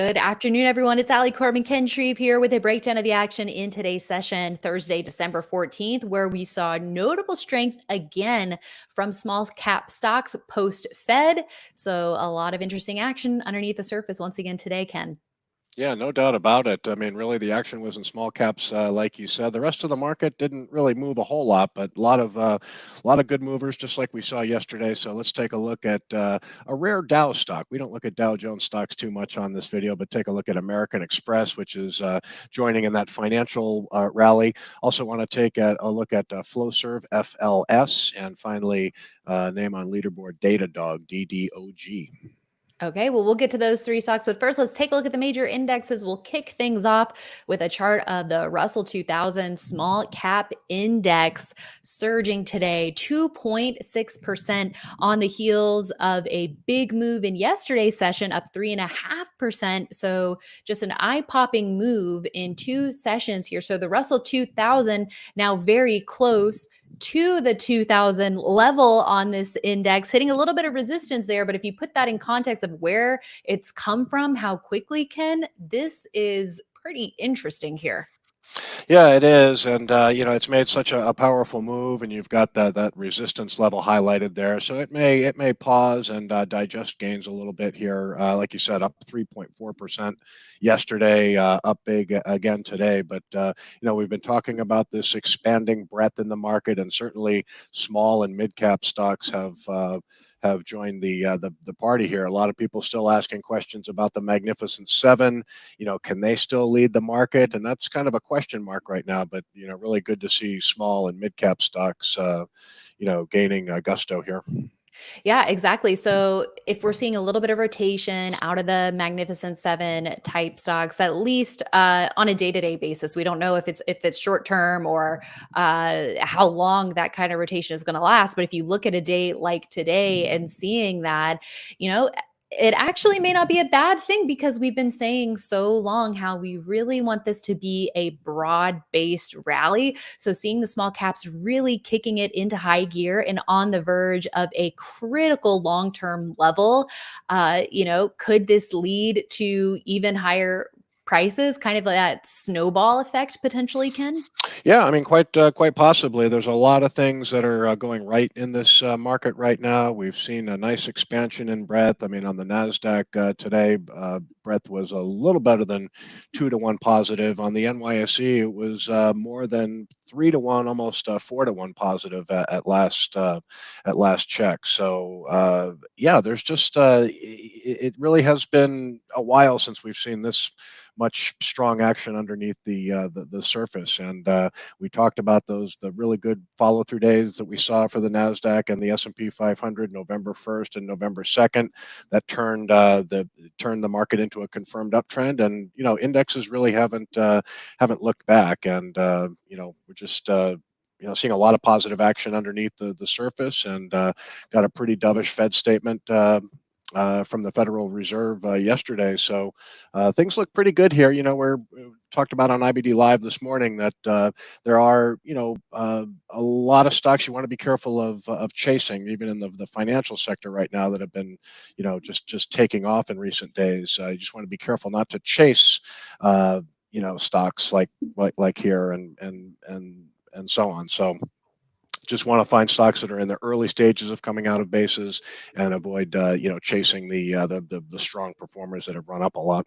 Good afternoon, everyone. It's Coram and Ken Shreve here with a breakdown of the action in today's session, Thursday, December 14th, where we saw notable strength again from small cap stocks post-Fed. So a lot of interesting action underneath the surface once again today, Ken. Yeah, no doubt about it. I mean, really, the action was in small caps, like you said. The rest of the market didn't really move a whole lot, but a lot of good movers, just like we saw yesterday. So let's take a look at a rare Dow stock. We don't look at Dow Jones stocks too much on this video, but take a look at American Express, which is joining in that financial rally. Also, want to take a look at Flowserve, FLS, and finally, name on leaderboard, Datadog, DDOG. Okay, well, we'll get to those three stocks, but first, let's take a look at the major indexes. We'll kick things off with a chart of the Russell 2000 small cap index surging today 2.6% on the heels of a big move in yesterday's session, up 3.5%. So just an eye-popping move in two sessions here. So the Russell 2000 now very close to the 2000 level on this index, hitting a little bit of resistance there. But if you put that in context of where it's come from, how quickly, Ken, this is pretty interesting here. Yeah, it is, and it's made such a powerful move, and you've got that resistance level highlighted there. So it may pause and digest gains a little bit here. Like you said, up 3.4% yesterday, up big again today. But we've been talking about this expanding breadth in the market, and certainly small and mid cap stocks have joined the party here. A lot of people still asking questions about the Magnificent Seven. Can they still lead the market? And that's kind of a question mark right now. But really good to see small and mid cap stocks, gaining gusto here. Yeah, exactly. So if we're seeing a little bit of rotation out of the Magnificent Seven type stocks, at least on a day-to-day basis, we don't know if it's short term or how long that kind of rotation is going to last. But if you look at a day like today and seeing that, it actually may not be a bad thing because we've been saying so long how we really want this to be a broad-based rally. So seeing the small caps really kicking it into high gear and on the verge of a critical long-term level, could this lead to even higher prices, kind of that snowball effect potentially, Ken? Yeah, I mean, quite possibly. There's a lot of things that are going right in this market right now. We've seen a nice expansion in breadth. I mean, on the Nasdaq today, breadth was a little better than 2-to-1 positive. On the NYSE, it was more than 3-to-1, almost 4-to-1 positive at last check. So yeah, there's just it really has been a while since we've seen this much strong action underneath the surface. And we talked about the really good follow through days that we saw for the Nasdaq and the S&P 500, November 1st and November 2nd. That turned the market into a confirmed uptrend. And indexes really haven't looked back. And we're just seeing a lot of positive action underneath the surface, and got a pretty dovish Fed statement from the Federal Reserve yesterday. So things look pretty good here. We talked about on IBD Live this morning that there are, a lot of stocks you want to be careful of chasing, even in the financial sector right now, that have been, just taking off in recent days. You just want to be careful not to chase, stocks like here and so on. So just want to find stocks that are in the early stages of coming out of bases and avoid chasing the strong performers that have run up a lot.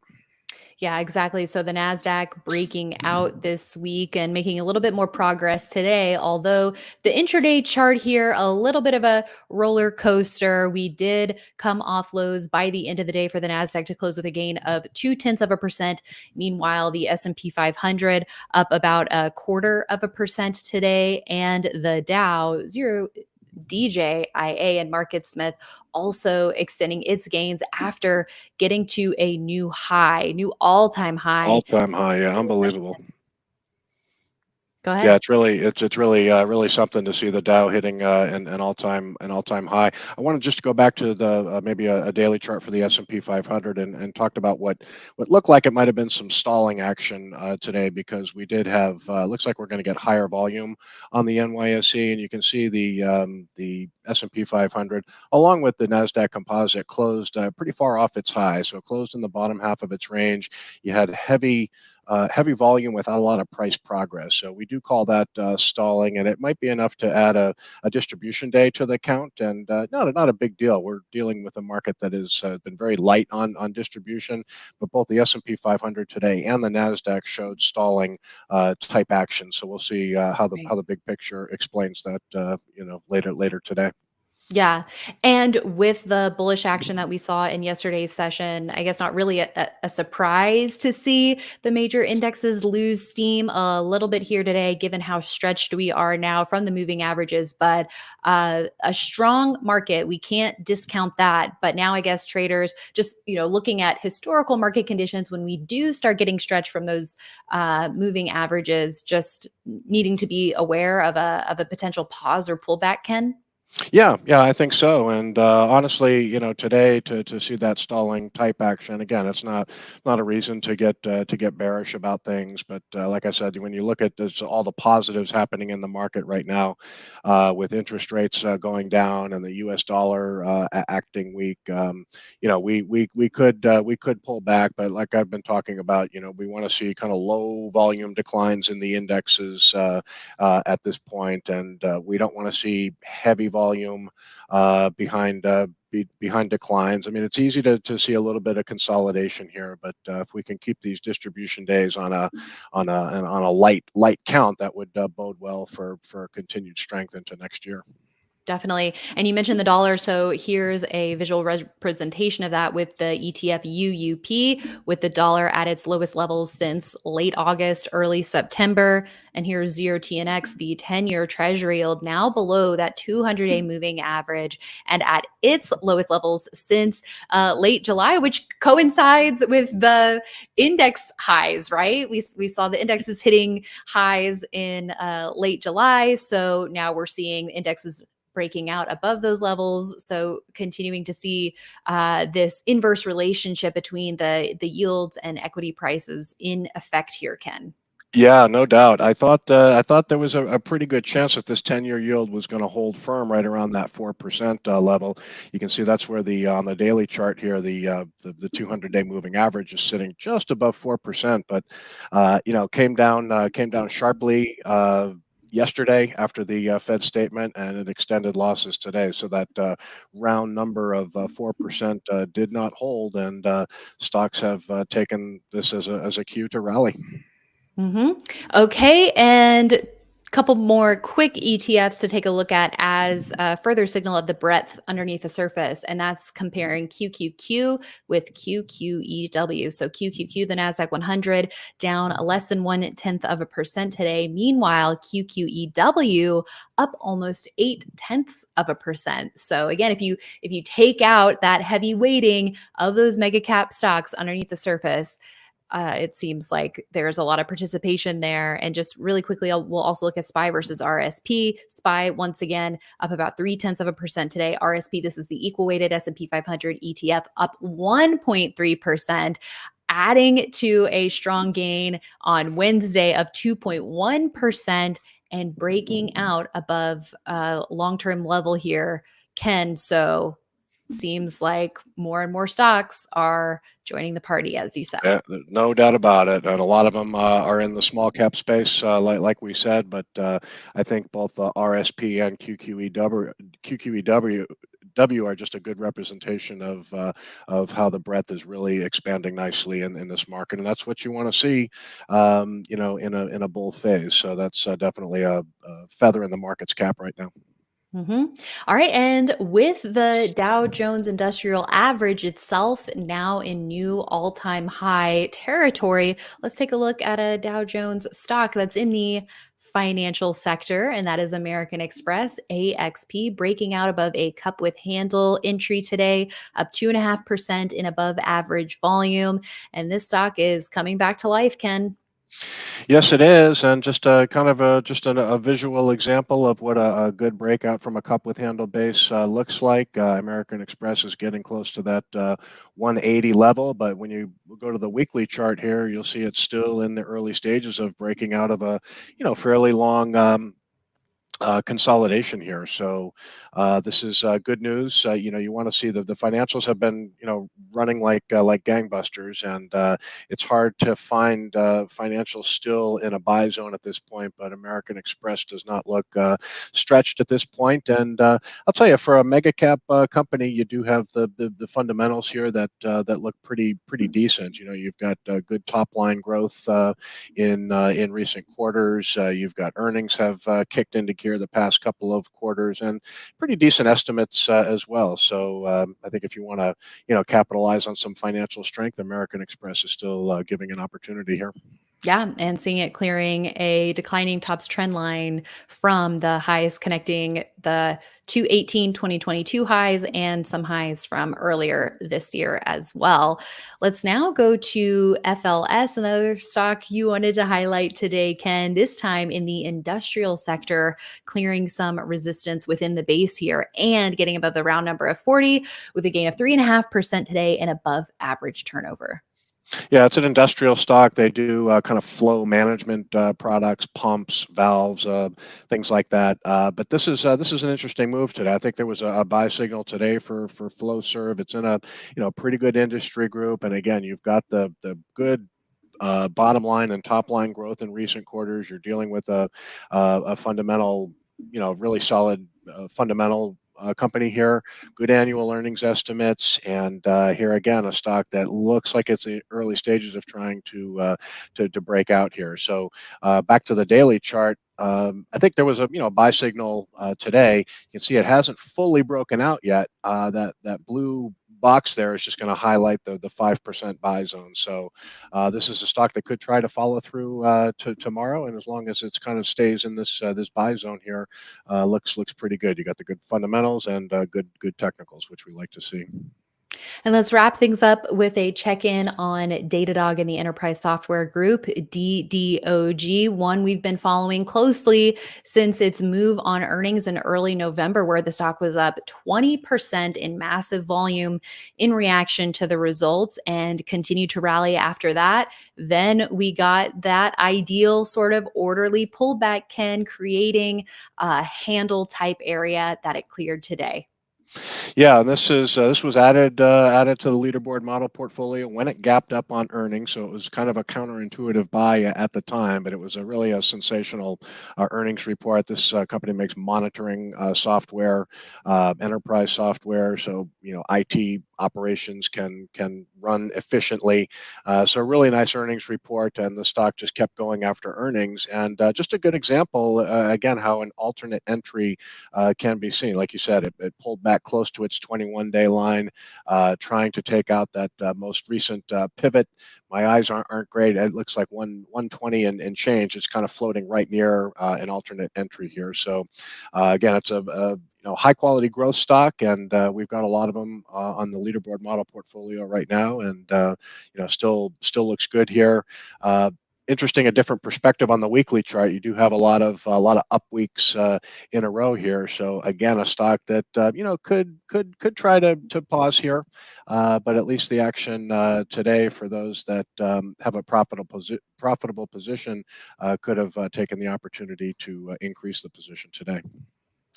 Yeah, exactly. So the NASDAQ breaking out this week and making a little bit more progress today, although the intraday chart here, a little bit of a roller coaster. We did come off lows by the end of the day for the NASDAQ to close with a gain of 0.2%. Meanwhile, the S&P 500 up about 0.25% today, and the Dow zero DJIA and Market Smith also extending its gains after getting to a new all-time high. All-time high, yeah, unbelievable. Go Yeah, ahead. it's really really something to see the Dow hitting an all-time high. I wanted just to go back to the maybe a daily chart for the S&P 500 and talked about what looked like it might have been some stalling action today, because we did have looks like we're going to get higher volume on the NYSE, and you can see the S&P 500 along with the Nasdaq Composite closed pretty far off its high, so it closed in the bottom half of its range. You had heavy volume without a lot of price progress. So we do call that stalling, and it might be enough to add a distribution day to the count, and not a big deal. We're dealing with a market that has been very light on distribution, but both the S&P 500 today and the Nasdaq showed stalling type action. So we'll see Right. how the big picture explains that later today. Yeah. And with the bullish action that we saw in yesterday's session, I guess not really a surprise to see the major indexes lose steam a little bit here today, given how stretched we are now from the moving averages. But a strong market, we can't discount that. But now I guess traders just, looking at historical market conditions, when we do start getting stretched from those moving averages, just needing to be aware of a potential pause or pullback, Ken. Yeah, I think so. And honestly, today to see that stalling type action again, it's not a reason to get bearish about things. But like I said, when you look at all the positives happening in the market right now, with interest rates going down and the U.S. dollar acting weak, we could pull back. But like I've been talking about, we want to see kind of low volume declines in the indexes at this point, and we don't want to see heavy volume behind declines. I mean, it's easy to see a little bit of consolidation here, but if we can keep these distribution days on a light count, that would bode well for continued strength into next year. Definitely. And you mentioned the dollar. So here's a visual representation of that with the ETF UUP, with the dollar at its lowest levels since late August, early September. And here's 0TNX, the 10-year treasury yield, now below that 200-day moving average and at its lowest levels since late July, which coincides with the index highs, right? We saw the indexes hitting highs in late July. So now we're seeing indexes breaking out above those levels. So continuing to see this inverse relationship between the yields and equity prices in effect here, Ken. Yeah, no doubt. I thought there was a pretty good chance that this 10-year yield was going to hold firm right around that 4% level. You can see that's where the on the daily chart here, the 200-day moving average is sitting just above 4%, but came down sharply yesterday after the Fed statement, and it extended losses today. So that round number of 4% did not hold, and stocks have taken this as a cue to rally. hmm Okay, and a couple more quick ETFs to take a look at as a further signal of the breadth underneath the surface, and that's comparing QQQ with QQEW. So QQQ, the Nasdaq 100, down less than 0.1% today. Meanwhile, QQEW up almost 0.8%. So again, if you take out that heavy weighting of those mega cap stocks underneath the surface, it seems like there's a lot of participation there. And just really quickly, we'll also look at SPY versus RSP. SPY, once again, up about 0.3% today. RSP, this is the equal weighted S&P 500 ETF, up 1.3%, adding to a strong gain on Wednesday of 2.1% and breaking out above long-term level here, Ken. So seems like more and more stocks are joining the party, as you said. Yeah, no doubt about it, and a lot of them are in the small cap space, like we said. But I think both RSP and QQEW are just a good representation of how the breadth is really expanding nicely in this market, and that's what you want to see, in a bull phase. So that's definitely a feather in the market's cap right now. All right. And with the Dow Jones Industrial Average itself now in new all time high territory, let's take a look at a Dow Jones stock that's in the financial sector, and that is American Express, AXP, breaking out above a cup with handle entry today, up 2.5% in above average volume. And this stock is coming back to life, Ken. Yes, it is, and just a kind of a visual example of what a good breakout from a cup with handle base looks like. American Express is getting close to that 180 level, but when you go to the weekly chart here, you'll see it's still in the early stages of breaking out of a fairly long consolidation here. So this is good news. You want to see the financials have been running like gangbusters, and it's hard to find financials still in a buy zone at this point. But American Express does not look stretched at this point. And I'll tell you, for a mega cap company, you do have the fundamentals here that look pretty decent. You've got good top line growth in recent quarters. You've got earnings have kicked into gear the past couple of quarters, and pretty decent estimates as well. So I think if you want to capitalize on some financial strength, American Express is still giving an opportunity here. Yeah, and seeing it clearing a declining tops trend line from the highs connecting the 2022 highs and some highs from earlier this year as well. Let's now go to FLS, another stock you wanted to highlight today, Ken, this time in the industrial sector, clearing some resistance within the base here and getting above the round number of 40 with a gain of 3.5% today and above average turnover. Yeah, it's an industrial stock. They do kind of flow management products, pumps, valves, things like that. But this is an interesting move today. I think there was a buy signal today for Flowserve. It's in a pretty good industry group, and again, you've got the good bottom line and top line growth in recent quarters. You're dealing with a fundamental, really solid fundamental company here, good annual earnings estimates, and here again a stock that looks like it's in early stages of trying to break out here. So back to the daily chart. I think there was a buy signal today. You can see it hasn't fully broken out yet. That blue box there is just going to highlight the 5% buy zone. So this is a stock that could try to follow through to tomorrow, and as long as it's kind of stays in this buy zone here, looks pretty good. You got the good fundamentals and good technicals, which we like to see. And let's wrap things up with a check-in on Datadog and the Enterprise Software Group, DDOG, one we've been following closely since its move on earnings in early November, where the stock was up 20% in massive volume in reaction to the results and continued to rally after that. Then we got that ideal sort of orderly pullback, Ken, creating a handle type area that it cleared today. Yeah, and this was added to the leaderboard model portfolio when it gapped up on earnings. So it was kind of a counterintuitive buy at the time, but it was really a sensational earnings report. This company makes monitoring software, enterprise software, so IT operations can run efficiently. So a really nice earnings report, and the stock just kept going after earnings. And just a good example, again, how an alternate entry can be seen. Like you said, it pulled back close to its 21-day line, trying to take out that most recent pivot. My eyes aren't great. It looks like 120 and change. It's kind of floating right near an alternate entry here. So again, it's a high quality growth stock, and we've got a lot of them on the leaderboard model portfolio right now, and still looks good here. Interesting, a different perspective on the weekly chart. You do have a lot of up weeks in a row here. So again, a stock that could try to pause here, but at least the action today for those that have a profitable position could have taken the opportunity to increase the position today.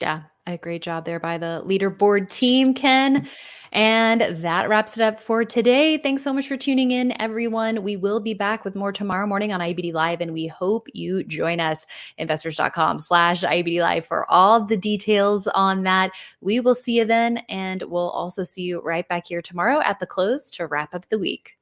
Yeah, a great job there by the leaderboard team, Ken. And that wraps it up for today. Thanks so much for tuning in, everyone. We will be back with more tomorrow morning on IBD Live, and we hope you join us. Investors.com/IBD Live for all the details on that. We will see you then, and we'll also see you right back here tomorrow at the close to wrap up the week.